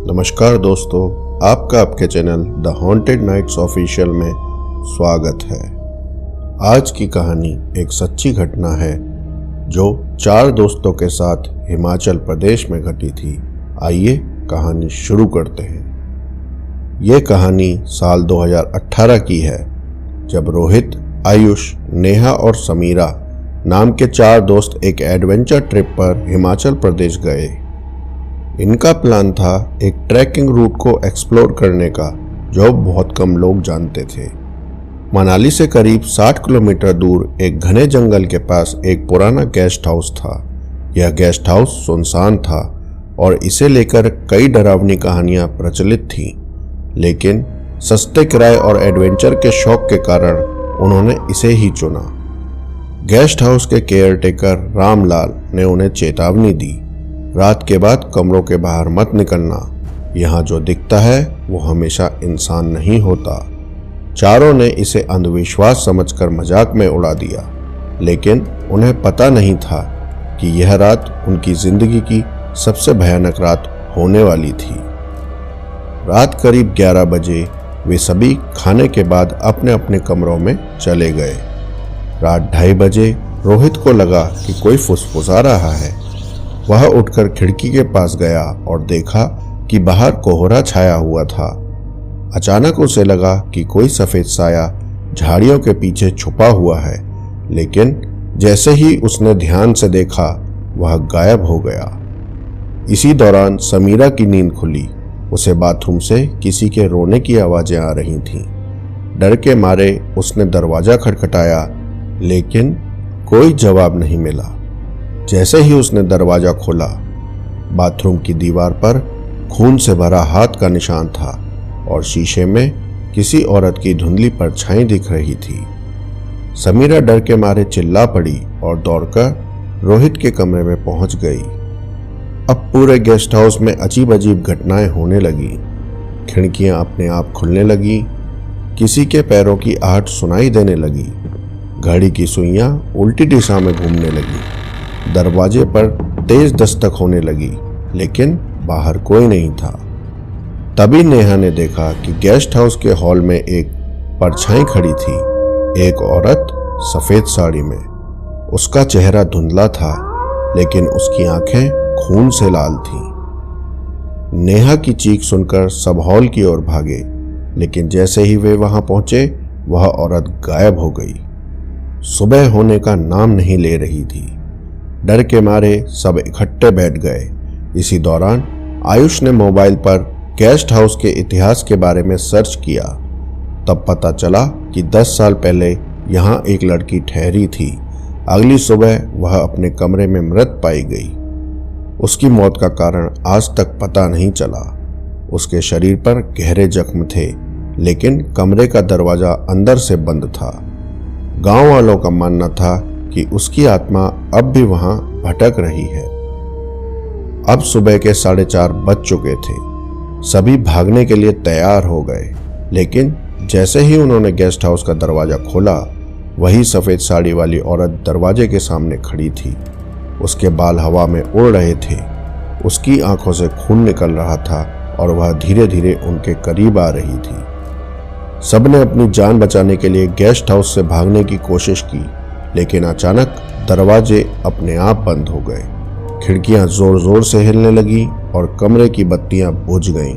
नमस्कार दोस्तों, आपका आपके channel the haunted nights official में स्वागत है। आज की कहानी एक सच्ची घटना है जो 4 दोस्तों के साथ हिमाचल प्रदेश में घटी थी। आइए कहानी शुरू करते हैं। ये कहानी साल 2018 की है, जब रोहित, आयुष, नेहा और समीरा नाम के 4 दोस्त एक एडवेंचर ट्रिप पर हिमाचल प्रदेश गए। इनका प्लान था एक ट्रैकिंग रूट को एक्सप्लोर करने का जो बहुत कम लोग जानते थे। मनाली से करीब 60 किलोमीटर दूर एक घने जंगल के पास एक पुराना गेस्ट हाउस था। यह गेस्ट हाउस सुनसान था और इसे लेकर कई डरावनी कहानियां प्रचलित थीं, लेकिन सस्ते किराए और एडवेंचर के शौक के कारण उन्होंने इसे ही चुना। गेस्ट हाउस के केयरटेकर रामलाल ने उन्हें चेतावनी दी, रात के बाद कमरों के बाहर मत निकलना। यहाँ जो दिखता है वो हमेशा इंसान नहीं होता। चारों ने इसे अंधविश्वास समझकर मजाक में उड़ा दिया, लेकिन उन्हें पता नहीं था कि यह रात उनकी जिंदगी की सबसे भयानक रात होने वाली थी। रात करीब 11 बजे वे सभी खाने के बाद अपने अपने कमरों में चले गए। रात 2:30 बजे रोहित को लगा कि कोई फुसफुसा रहा है। वह उठकर खिड़की के पास गया और देखा कि बाहर कोहरा छाया हुआ था। अचानक उसे लगा कि कोई सफेद साया झाड़ियों के पीछे छुपा हुआ है, लेकिन जैसे ही उसने ध्यान से देखा वह गायब हो गया। इसी दौरान समीरा की नींद खुली। उसे बाथरूम से किसी के रोने की आवाजें आ रही थीं। डर के मारे उसने दरवाजा खटखटाया, लेकिन कोई जवाब नहीं मिला। जैसे ही उसने दरवाजा खोला, बाथरूम की दीवार पर खून से भरा हाथ का निशान था और शीशे में किसी औरत की धुंधली परछाई दिख रही थी। समीरा डर के मारे चिल्ला पड़ी और दौड़कर रोहित के कमरे में पहुंच गई। अब पूरे गेस्ट हाउस में अजीब अजीब घटनाएं होने लगी। खिड़कियां अपने आप खुलने लगी, किसी के पैरों की आहट सुनाई देने लगी, घड़ी की सुइयां उल्टी दिशा में घूमने लगी, दरवाजे पर तेज दस्तक होने लगी, लेकिन बाहर कोई नहीं था। तभी नेहा ने देखा कि गेस्ट हाउस के हॉल में एक परछाई खड़ी थी, एक औरत सफेद साड़ी में। उसका चेहरा धुंधला था, लेकिन उसकी आंखें खून से लाल थीं। नेहा की चीख सुनकर सब हॉल की ओर भागे, लेकिन जैसे ही वे वहां पहुंचे वह औरत गायब हो गई। सुबह होने का नाम नहीं ले रही थी। डर के मारे सब इकट्ठे बैठ गए। इसी दौरान आयुष ने मोबाइल पर गेस्ट हाउस के इतिहास के बारे में सर्च किया। तब पता चला कि 10 साल पहले यहाँ एक लड़की ठहरी थी। अगली सुबह वह अपने कमरे में मृत पाई गई। उसकी मौत का कारण आज तक पता नहीं चला। उसके शरीर पर गहरे जख्म थे, लेकिन कमरे का दरवाजा अंदर से बंद था। गांव वालों का मानना था कि उसकी आत्मा अब भी वहां भटक रही है। अब सुबह के 4:30 बज चुके थे। सभी भागने के लिए तैयार हो गए, लेकिन जैसे ही उन्होंने गेस्ट हाउस का दरवाजा खोला, वही सफेद साड़ी वाली औरत दरवाजे के सामने खड़ी थी। उसके बाल हवा में उड़ रहे थे, उसकी आंखों से खून निकल रहा था और वह धीरे धीरे उनके करीब आ रही थी। सबने अपनी जान बचाने के लिए गेस्ट हाउस से भागने की कोशिश की, लेकिन अचानक दरवाजे अपने आप बंद हो गए। खिड़कियां जोर जोर से हिलने लगी और कमरे की बत्तियां बुझ गईं।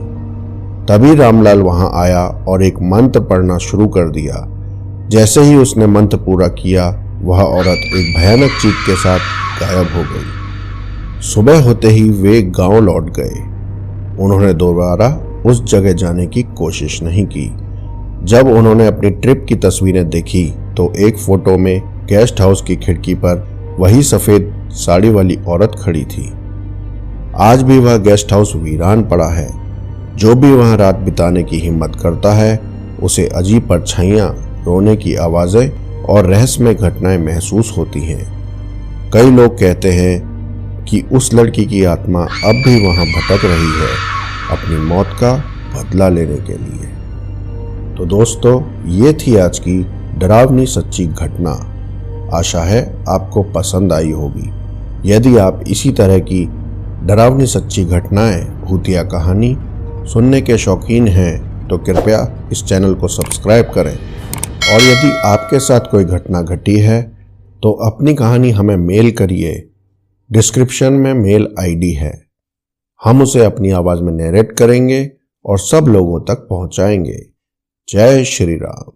तभी रामलाल वहां आया और एक मंत्र पढ़ना शुरू कर दिया। जैसे ही उसने मंत्र पूरा किया, वह औरत एक भयानक चीख के साथ गायब हो गई। सुबह होते ही वे गांव लौट गए। उन्होंने दोबारा उस जगह जाने की कोशिश नहीं की। जब उन्होंने अपनी ट्रिप की तस्वीरें देखी तो एक फोटो में गेस्ट हाउस की खिड़की पर वही सफेद साड़ी वाली औरत खड़ी थी। आज भी वह गेस्ट हाउस वीरान पड़ा है। जो भी वहां रात बिताने की हिम्मत करता है, उसे अजीब परछाइयां, रोने की आवाजें और रहस्यमय घटनाएं महसूस होती हैं। कई लोग कहते हैं कि उस लड़की की आत्मा अब भी वहां भटक रही है, अपनी मौत का बदला लेने के लिए। तो दोस्तों, ये थी आज की डरावनी सच्ची घटना। आशा है आपको पसंद आई होगी। यदि आप इसी तरह की डरावनी सच्ची घटनाएं, भूतिया कहानी सुनने के शौकीन हैं तो कृपया इस चैनल को सब्सक्राइब करें। और यदि आपके साथ कोई घटना घटी है तो अपनी कहानी हमें मेल करिए। डिस्क्रिप्शन में मेल आईडी है। हम उसे अपनी आवाज़ में नरेट करेंगे और सब लोगों तक पहुंचाएंगे। जय श्री राम।